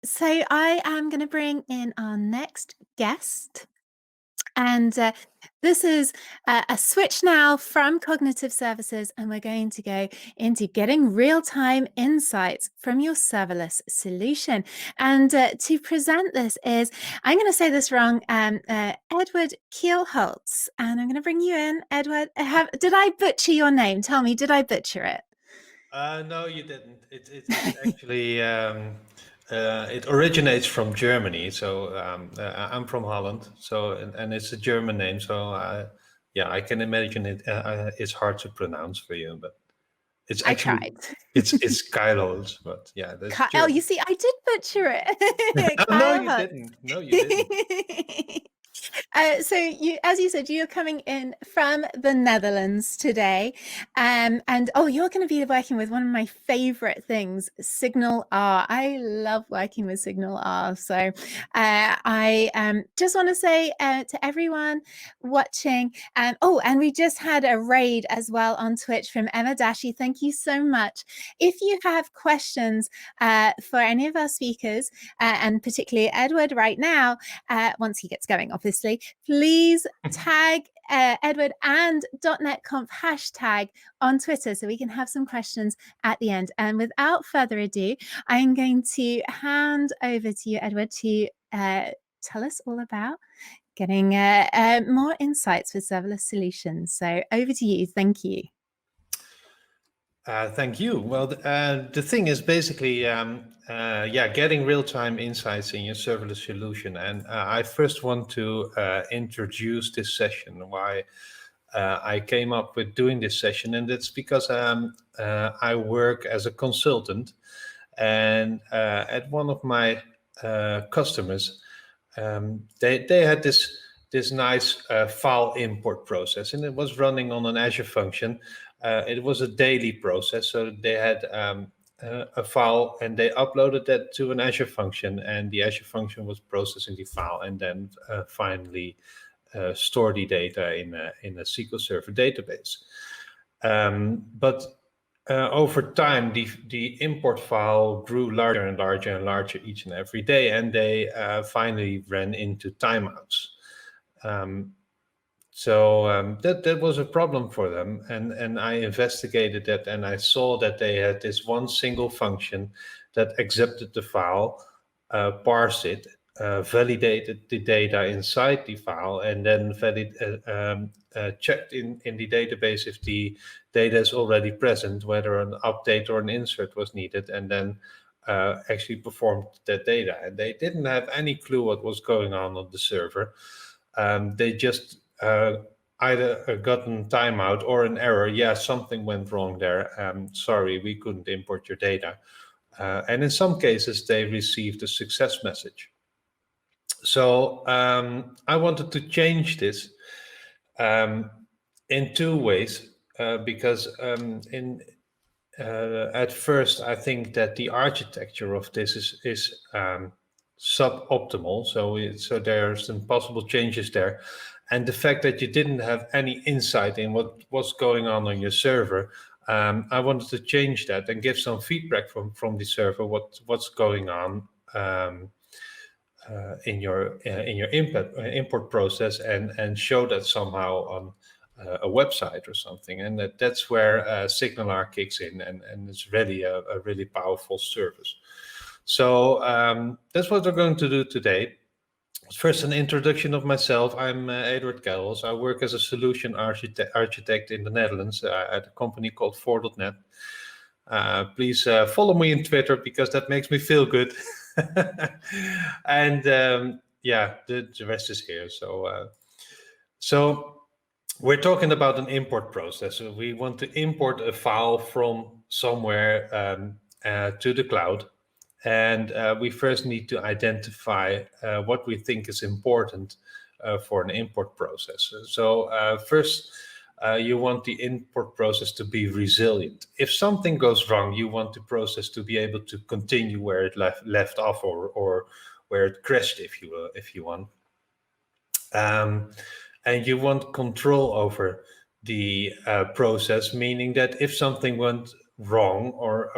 So I am going to bring in our next guest. And this is a switch now from cognitive services, and we're going to go into getting real-time insights from your serverless solution. And to present this is, I'm going to say this wrong, Edward Kielholtz. And I'm going to bring you in, Edward. Did I butcher your name? Tell me, did I butcher it? No, you didn't. It's actually it originates from Germany. So I'm from Holland. So and it's a German name. So yeah, I can imagine it's hard to pronounce for you, but it's I actually tried. it's Kailos. But yeah, that's Oh, you German. see, I did butcher it. Oh, no, Kyle you Hutz. didn't. No, you didn't. So you, as you said, you're coming in from the Netherlands today, and oh, you're going to be working with one of my favorite things, Signal R. I love working with Signal R. So I just want to say to everyone watching, oh, and we just had a raid as well on Twitch from Emma Dashi. Thank you so much. If you have questions for any of our speakers, and particularly Edward right now, once he gets going, obviously, please tag Edward and .NET Conf hashtag on Twitter so we can have some questions at the end. And without further ado, I'm going to hand over to you, Edward, to tell us all about getting more insights with serverless solutions. So over to you. Thank you. Thank you. Well, the thing is basically, yeah, getting real-time insights in your serverless solution. And I first want to introduce this session, why I came up with doing this session. And that's because I work as a consultant. And at one of my customers, they had this nice file import process, and it was running on an Azure function. It was a daily process, so they had a file and they uploaded that to an Azure function, and the Azure function was processing the file and then finally store the data in a SQL Server database. But over time, the import file grew larger and larger and larger each and every day, and they finally ran into timeouts. So that was a problem for them, and I investigated that, and I saw that they had this one single function that accepted the file, parsed it, validated the data inside the file, and then checked in the database if the data is already present, whether an update or an insert was needed, and then actually performed that data. And they didn't have any clue what was going on the server. They just either gotten timeout or an error. Yeah, something went wrong there. Sorry, we couldn't import your data. And in some cases, they received a success message. So I wanted to change this in two ways, because at first I think that the architecture of this is suboptimal. So there are some possible changes there. And the fact that you didn't have any insight in what was going on your server, I wanted to change that and give some feedback from the server what's going on in your import process, and show that somehow on a website or something. And that's where SignalR kicks in, and it's really a really powerful service. So that's what we're going to do today. First, an introduction of myself. I'm Edward Kells. I work as a solution architect in the Netherlands at a company called 4.net. Please follow me on Twitter, because that makes me feel good. And yeah, the rest is here. So we're talking about an import process. So we want to import a file from somewhere to the cloud. And we first need to identify what we think is important for an import process. So first, you want the import process to be resilient. If something goes wrong, you want the process to be able to continue where it left off, or where it crashed, if you want. And you want control over the process, meaning that if something went wrong, or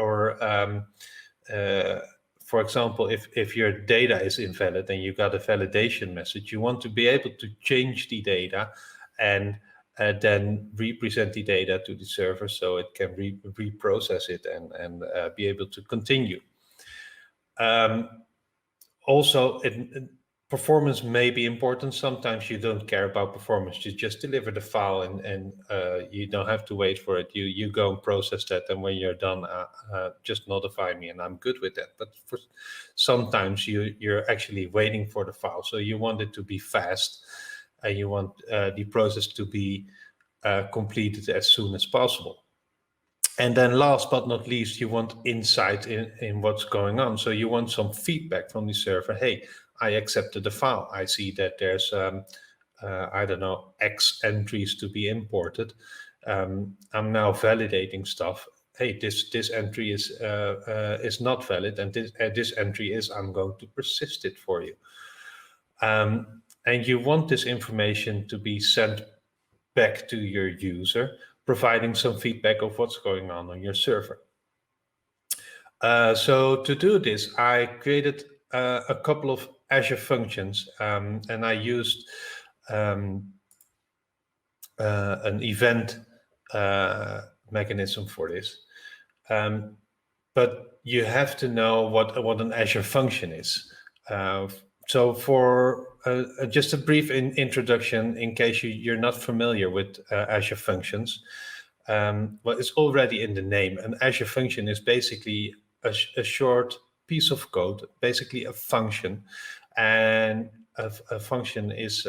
for example, if your data is invalid and you got a validation message, you want to be able to change the data and then represent the data to the server so it can reprocess it and be able to continue. Also, performance may be important. Sometimes you don't care about performance. You just deliver the file and you don't have to wait for it. You go and process that, and when you're done, just notify me and I'm good with that. But sometimes you're actually waiting for the file. So you want it to be fast and you want the process to be completed as soon as possible. And then last but not least, you want insight in what's going on. So you want some feedback from the server. Hey, I accepted the file. I see that there's, I don't know, X entries to be imported. I'm now validating stuff. Hey, this entry is not valid, and this entry is. I'm going to persist it for you. And you want this information to be sent back to your user, providing some feedback of what's going on your server. So to do this, I created a couple of Azure functions, and I used an event mechanism for this. But you have to know what an Azure function is. So for just a brief introduction, in case you're not familiar with Azure functions, well, it's already in the name. An Azure function is basically a short piece of code, basically a function, and a function is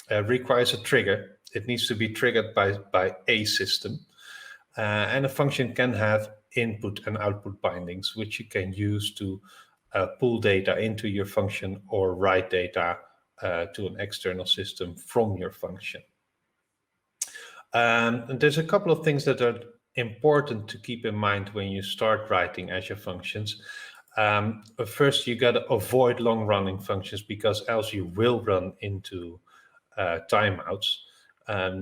requires a trigger. It needs to be triggered by a system, and a function can have input and output bindings, which you can use to pull data into your function or write data to an external system from your function. And there's a couple of things that are important to keep in mind when you start writing Azure functions. First, you got to avoid long-running functions, because else you will run into timeouts.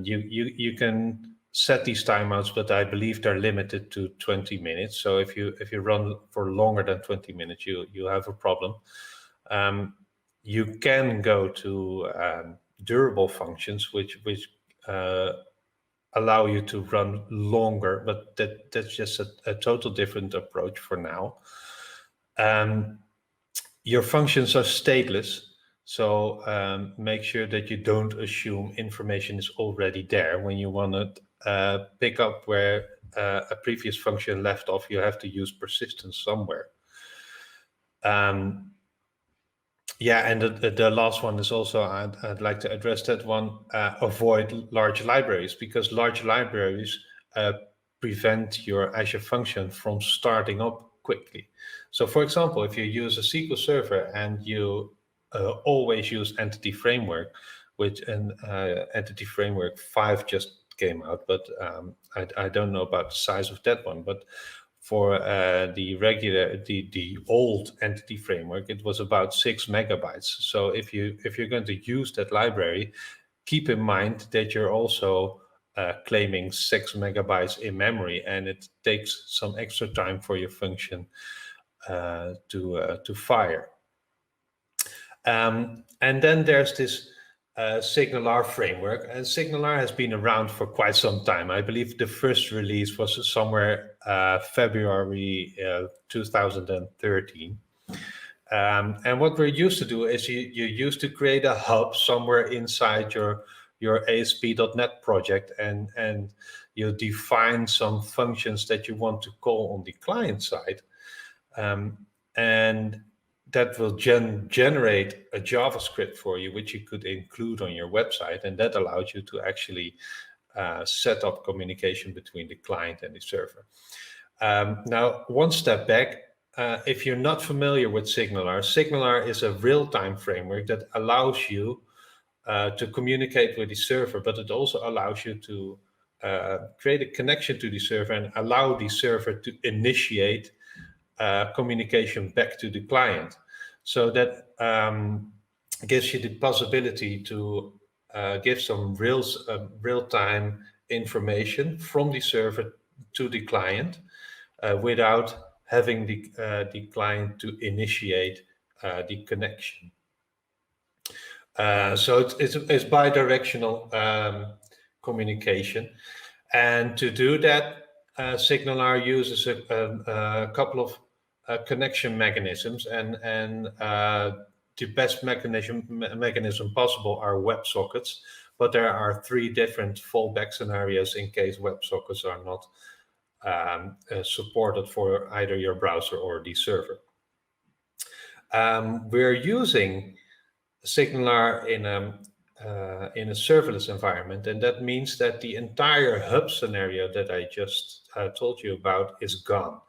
You can set these timeouts, but I believe they're limited to 20 minutes. So if you run for longer than 20 minutes, you have a problem. You can go to durable functions, which allow you to run longer, but that's just a total different approach for now. Your functions are stateless, so make sure that you don't assume information is already there. When you want to pick up where a previous function left off, you have to use persistence somewhere. Yeah, and the last one is also, I'd like to address that one, avoid large libraries, because large libraries prevent your Azure function from starting up quickly. So for example, if you use a SQL Server and you always use Entity Framework, which Entity Framework 5 just came out, but I don't know about the size of that one, but for the old Entity Framework, it was about 6 megabytes. So if you're going to use that library, keep in mind that you're also claiming 6 megabytes in memory, and it takes some extra time for your function to fire. And then there's this SignalR framework, and SignalR has been around for quite some time. I believe the first release was somewhere February 2013. And what we're used to do is you used to create a hub somewhere inside your ASP.NET project, and you define some functions that you want to call on the client side, and that will generate a JavaScript for you, which you could include on your website, and that allows you to actually set up communication between the client and the server. Now, one step back, if you're not familiar with SignalR, SignalR is a real-time framework that allows you to communicate with the server, but it also allows you to create a connection to the server and allow the server to initiate communication back to the client. So that gives you the possibility to give some real-time information from the server to the client without having the client to initiate the connection. So it's bi-directional communication, and to do that, SignalR uses a couple of connection mechanisms, and the best mechanism possible are WebSockets, but there are 3 different fallback scenarios in case WebSockets are not supported for either your browser or the server. We're using SignalR in a serverless environment, and that means that the entire hub scenario that I just told you about is gone.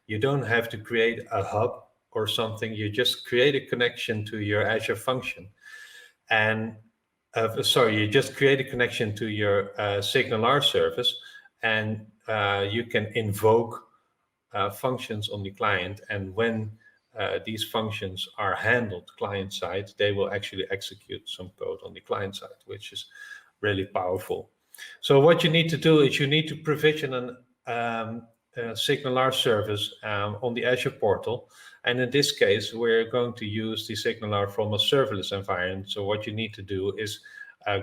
You don't have to create a hub or something. You just create a connection to your Azure function, and you just create a connection to your SignalR service, and you can invoke functions on the client, and when these functions are handled client side, they will actually execute some code on the client side, which is really powerful. So what you need to do is you need to provision a SignalR service on the Azure portal. And in this case, we're going to use the SignalR from a serverless environment. So what you need to do is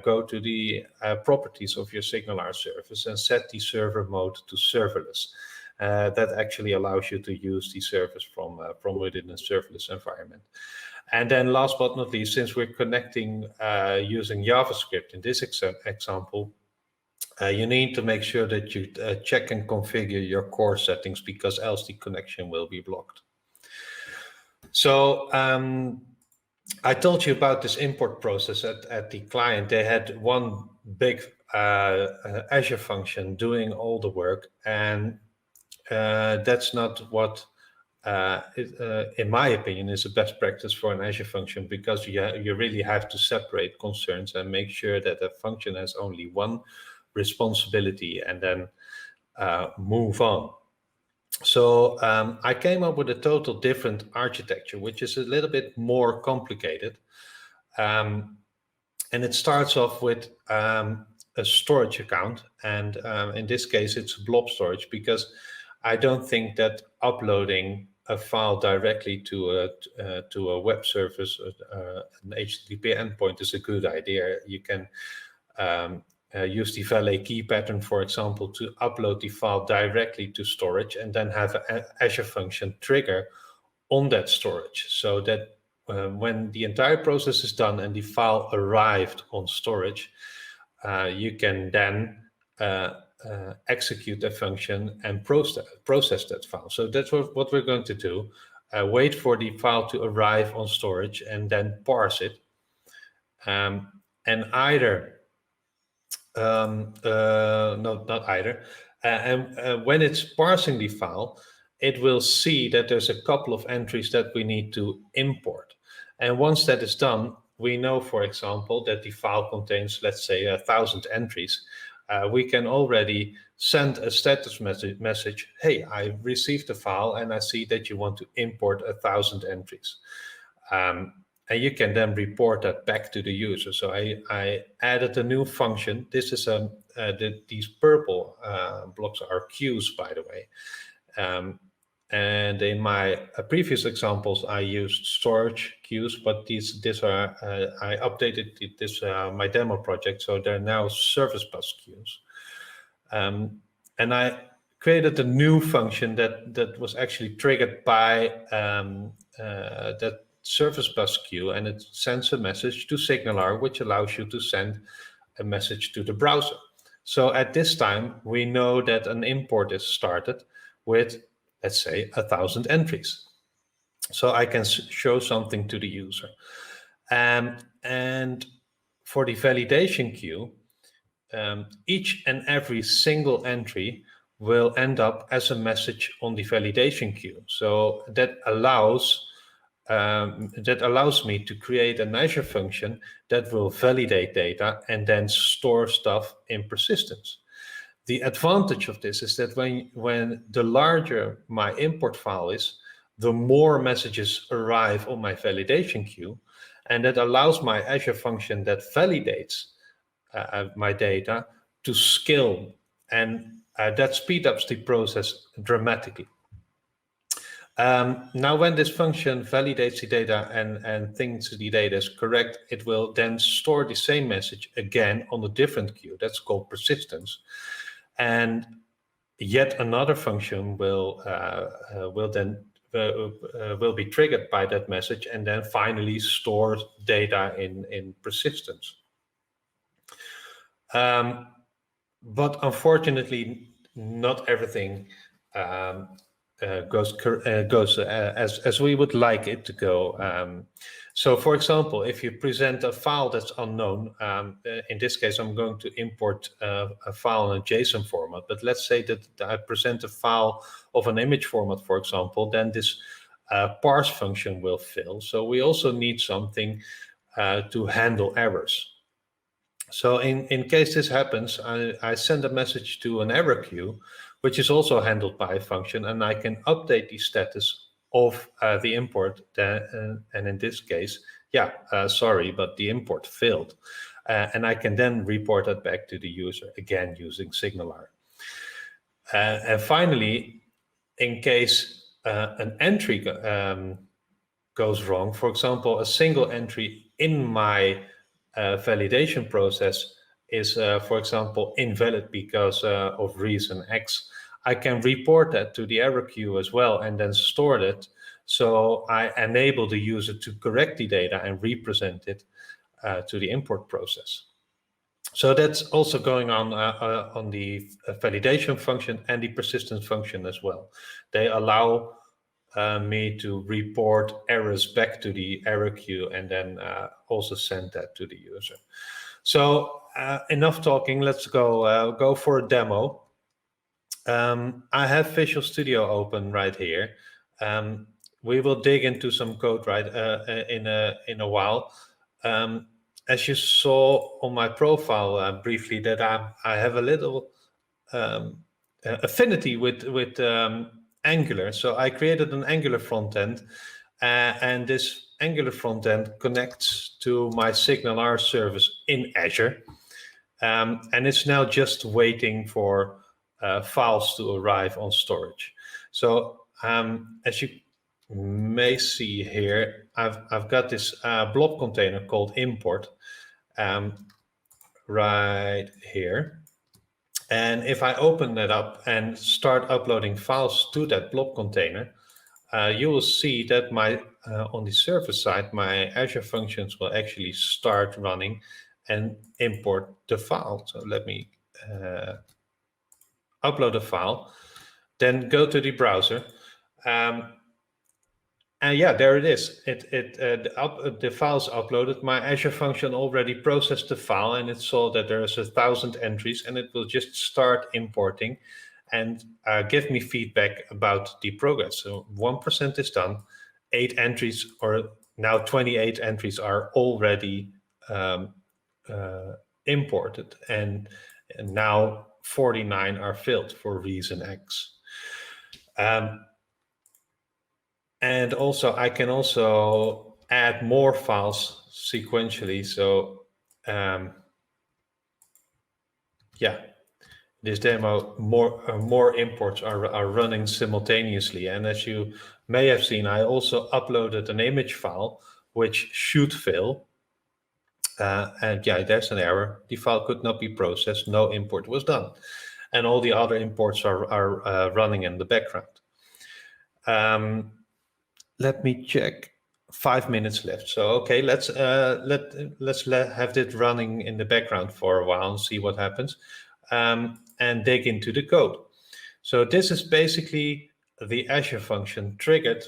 go to the properties of your SignalR service and set the server mode to serverless. That actually allows you to use the service from within a serverless environment. And then last but not least, since we're connecting using JavaScript in this example, you need to make sure that you check and configure your core settings, because else the connection will be blocked. So I told you about this import process at the client. They had one big Azure function doing all the work, and that's not what, in my opinion, is the best practice for an Azure function, because you really have to separate concerns and make sure that a function has only one responsibility and then move on. So I came up with a total different architecture, which is a little bit more complicated. And it starts off with a storage account. And in this case, it's blob storage, because I don't think that uploading a file directly to a web service, an HTTP endpoint, is a good idea. You can use the valet key pattern, for example, to upload the file directly to storage, and then have an Azure function trigger on that storage, so that when the entire process is done and the file arrived on storage, you can then execute a function and process that file. So that's what we're going to do. Wait for the file to arrive on storage and then parse it. And either, no, not either. And when it's parsing the file, it will see that there's a couple of entries that we need to import. And once that is done, we know, for example, that the file contains, let's say, 1,000 entries. We can already send a status message. Hey, I received the file and I see that you want to import 1,000 entries. And you can then report that back to the user. So I added a new function. This is these purple blocks are queues, by the way. And in my previous examples, I used storage queues, but these are I updated this my demo project, so they're now service bus queues. And I created a new function that was actually triggered by that service bus queue, and it sends a message to SignalR, which allows you to send a message to the browser. So at this time, we know that an import is started with, let's say, 1,000 entries. So I can show something to the user. And for the validation queue, each and every single entry will end up as a message on the validation queue. So that allows me to create an Azure function that will validate data and then store stuff in persistence. The advantage of this is that when the larger my import file is, the more messages arrive on my validation queue, and that allows my Azure function that validates my data to scale, and that speeds up the process dramatically. Now, when this function validates the data and thinks the data is correct, it will then store the same message again on a different queue. That's called persistence. And yet another function will be triggered by that message and then finally store data in persistence. But unfortunately, not everything goes as we would like it to go. So, for example, if you present a file that's unknown, in this case, I'm going to import a file in a JSON format. But let's say that I present a file of an image format, for example, then this parse function will fail. So we also need something to handle errors. So in case this happens, I send a message to an error queue, which is also handled by a function, and I can update the status of the import. And in this case, sorry, but the import failed. And I can then report that back to the user, again, using SignalR. And finally, in case an entry goes wrong, for example, a single entry in my validation process is, for example, invalid because of reason X, I can report that to the error queue as well and then store it. So I enable the user to correct the data and represent it to the import process. So that's also going on the validation function and the persistence function as well. They allow me to report errors back to the error queue and then also send that to the user. So enough talking, let's go for a demo. I have Visual Studio open right here. We will dig into some code right in a while. As you saw on my profile briefly, that I have a little affinity with Angular. So I created an Angular front end, and this Angular front end connects to my SignalR service in Azure. And it's now just waiting for files to arrive on storage. So as you may see here, I've got this blob container called import right here. And if I open that up and start uploading files to that blob container, you will see that on the server side, my Azure functions will actually start running and import the file. So let me upload a file, then go to the browser. And yeah, there it is. The file's uploaded. My Azure function already processed the file, and it saw that there's 1,000 entries, and it will just start importing and give me feedback about the progress. So 1% is done. 8 entries, or now 28 entries, are already imported, and now 49 are filled for reason X. And also, I can also add more files sequentially. So, this demo, more imports are running simultaneously. And as you may have seen, I also uploaded an image file, which should fail. And yeah, there's an error. The file could not be processed. No import was done. And all the other imports are running in the background. Let me check. 5 minutes left. So okay, let's have it running in the background for a while and see what happens, and dig into the code. So this is basically the Azure function triggered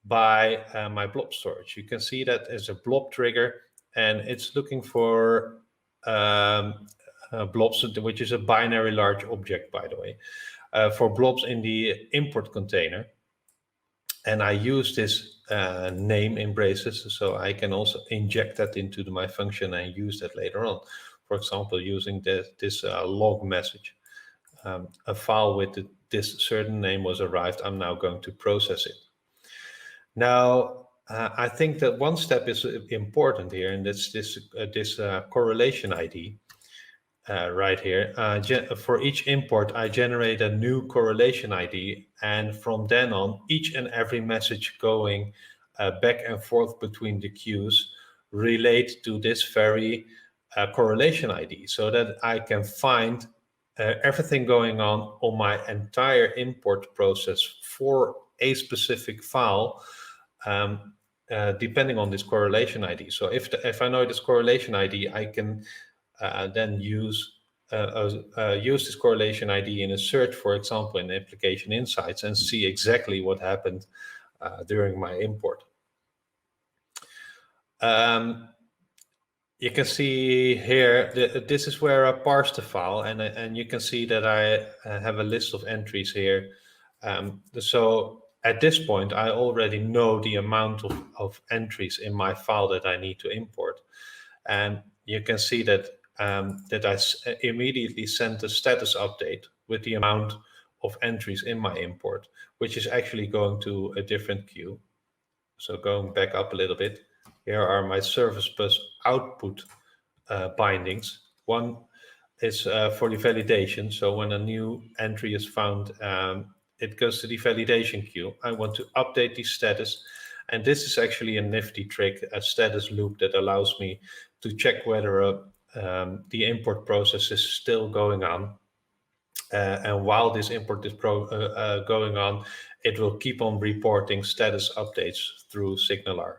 by my blob storage. You can see that as a blob trigger, and it's looking for blobs, which is a binary large object, by the way, for blobs in the import container. And I use this name in braces, so I can also inject that into my function and use that later on. For example, using this log message. A file with this certain name was arrived. I'm now going to process it. Now, I think that one step is important here, and that's this correlation ID. right here. For each import, I generate a new correlation ID, and from then on, each and every message going back and forth between the queues relate to this very correlation ID, so that I can find everything going on my entire import process for a specific file, depending on this correlation ID. So if I know this correlation ID, I can then use this correlation ID in a search, for example, in Application Insights, and see exactly what happened during my import. You can see here, this is where I parse the file, and you can see that I have a list of entries here. So at this point, I already know the amount of entries in my file that I need to import. And you can see that that I immediately sent a status update with the amount of entries in my import, which is actually going to a different queue. So going back up a little bit, here are my service bus output bindings. One is for the validation. So when a new entry is found, it goes to the validation queue. I want to update the status. And this is actually a nifty trick, a status loop that allows me to check whether the import process is still going on. And while this import is going on, it will keep on reporting status updates through SignalR.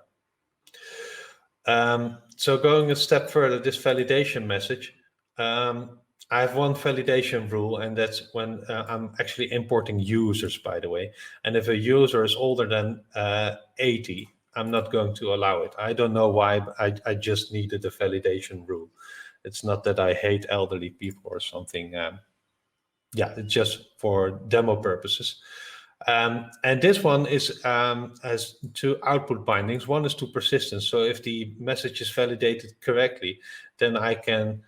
So going a step further, this validation message, I have one validation rule, and that's when I'm actually importing users, by the way. And if a user is older than 80, I'm not going to allow it. I don't know why, but I just needed a validation rule. It's not that I hate elderly people or something. Yeah, it's just for demo purposes. And this one has two output bindings. One is to persistence. So if the message is validated correctly, then I can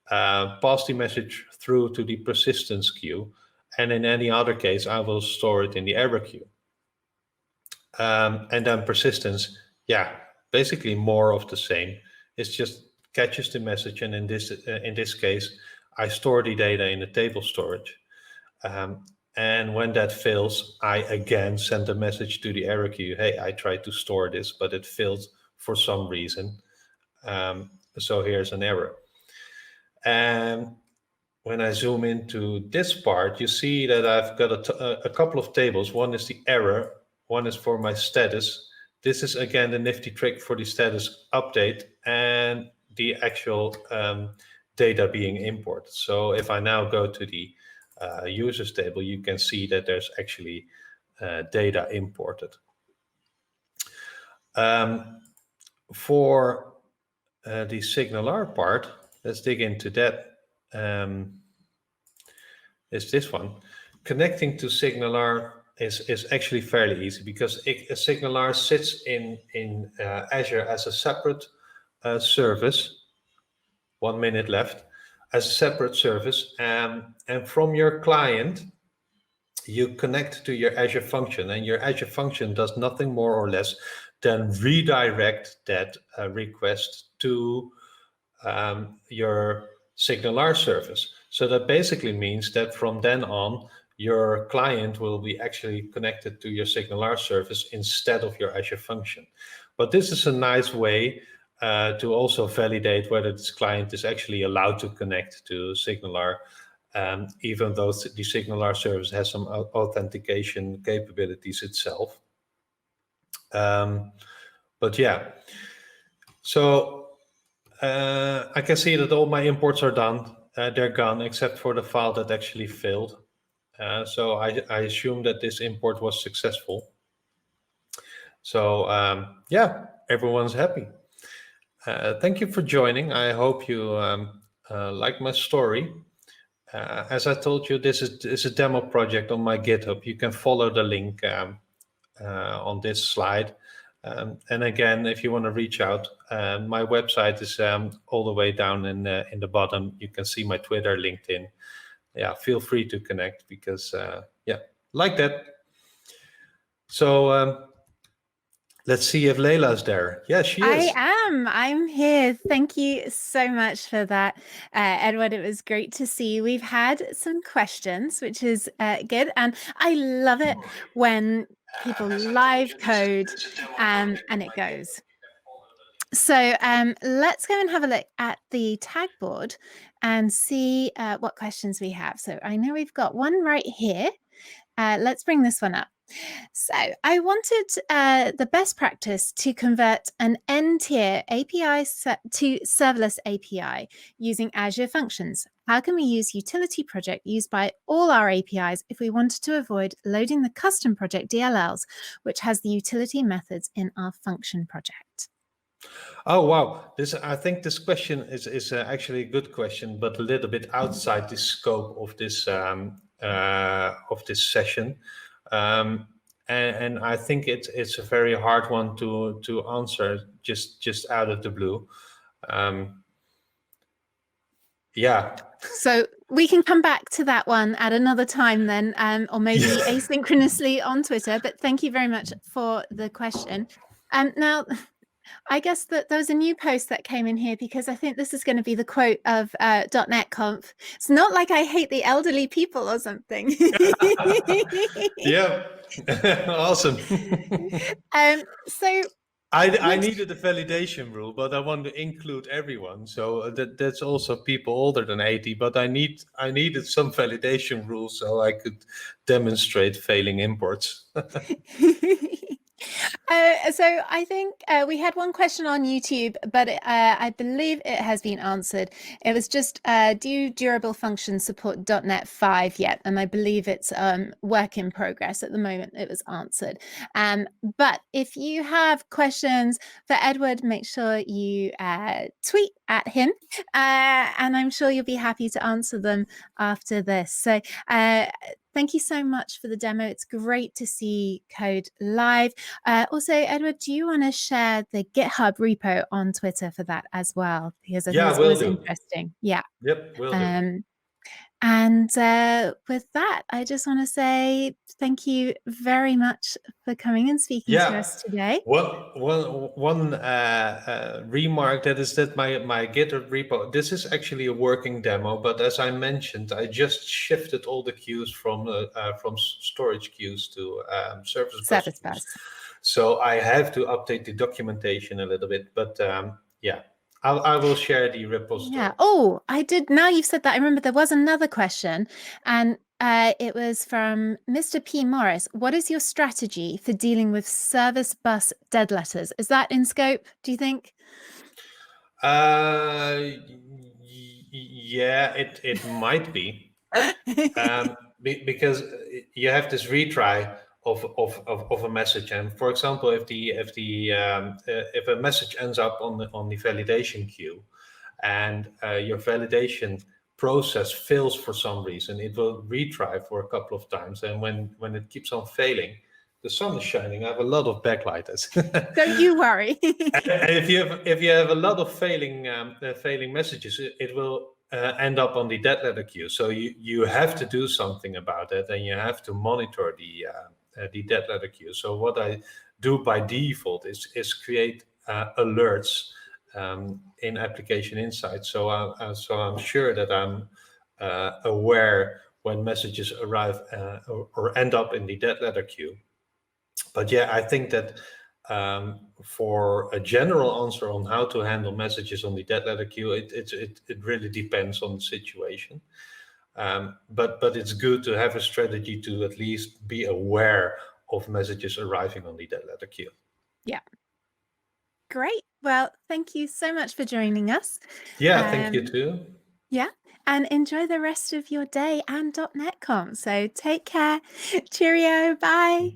pass the message through to the persistence queue. And in any other case, I will store it in the error queue. And then persistence, yeah, basically more of the same. It's just catches the message, and in this case, I store the data in the table storage. And when that fails, I again send a message to the error queue. Hey, I tried to store this, but it failed for some reason. So here's an error. And when I zoom into this part, you see that I've got a couple of tables. One is the error, one is for my status. This is again the nifty trick for the status update and the actual data being imported. So if I now go to the users table, you can see that there's actually data imported. For the SignalR part, let's dig into that. Is this one. Connecting to SignalR is actually fairly easy, because SignalR sits in Azure as a separate service. 1 minute left. As a separate service, and from your client, you connect to your Azure function, and your Azure function does nothing more or less than redirect that request to your SignalR service. So that basically means that from then on, your client will be actually connected to your SignalR service instead of your Azure function. But this is a nice way to also validate whether this client is actually allowed to connect to SignalR, even though the SignalR service has some authentication capabilities itself. But yeah, so I can see that all my imports are done. They're gone, except for the file that actually failed. So I assume that this import was successful. So yeah, everyone's happy. Thank you for joining. I hope you like my story. As I told you, this is a demo project on my GitHub. You can follow the link on this slide. And again, if you want to reach out, my website is all the way down in the bottom. You can see my Twitter, LinkedIn. Yeah, feel free to connect, because yeah, like that. So Let's see if Leila's there. Yeah, she I is. am. I'm here. Thank you so much for that, Edward. It was great to see you. We've had some questions, which is good. And I love it when people live code and it goes. So let's go and have a look at the tag board and see what questions we have. So I know we've got one right here. Let's bring this one up. So I wanted the best practice to convert an N-tier API to serverless API using Azure Functions. How can we use utility project used by all our APIs if we wanted to avoid loading the custom project DLLs, which has the utility methods in our function project? Oh wow! I think this question is actually a good question, but a little bit outside the scope of this session, and I think it's a very hard one to answer just out of the blue. Yeah. So we can come back to that one at another time then, or maybe asynchronously on Twitter. But thank you very much for the question. Now, I guess that there was a new post that came in here because I think this is going to be the quote of .NET Conf. It's not like I hate the elderly people or something. Yeah. Awesome. So I needed a validation rule, but I want to include everyone. So that's also people older than 80. But I needed some validation rules so I could demonstrate failing imports. So I think we had one question on YouTube, but I believe it has been answered. It was just, do durable functions support .NET 5 yet? And I believe it's work in progress at the moment. It was answered. But if you have questions for Edward, make sure you tweet at him, and I'm sure you'll be happy to answer them after this. So thank you so much for the demo. It's great to see code live. Also, Edward, do you want to share the GitHub repo on Twitter for that as well? Because I think it's always interesting. Yeah. Yep, will do. And with that, I just want to say thank you very much for coming and speaking to us today. One remark that my GitHub repo, this is actually a working demo, but as I mentioned, I just shifted all the queues from storage queues to service bus. So I have to update the documentation a little bit, but yeah. I will share the repository. Yeah. Oh, I did. Now you've said that, I remember there was another question, and it was from Mr. P. Morris. What is your strategy for dealing with service bus dead letters? Is that in scope, do you think? Yeah, it might be. Because you have this retry of a message, and for example, if a message ends up on the validation queue, and your validation process fails for some reason, it will retry for a couple of times, and when it keeps on failing, the sun is shining. I have a lot of backlighters. Don't you worry. And if you have a lot of failing messages, it will end up on the dead letter queue. So you have to do something about it, and you have to monitor the dead letter queue. So what I do by default is create alerts in Application Insights. So I'm sure that I'm aware when messages arrive or end up in the dead letter queue. But yeah, I think that for a general answer on how to handle messages on the dead letter queue, it really depends on the situation. But it's good to have a strategy to at least be aware of messages arriving on the dead letter queue. Yeah. Great. Well, thank you so much for joining us. Yeah, thank you too. Yeah, and enjoy the rest of your day and .NET Conf. So take care. Cheerio. Bye.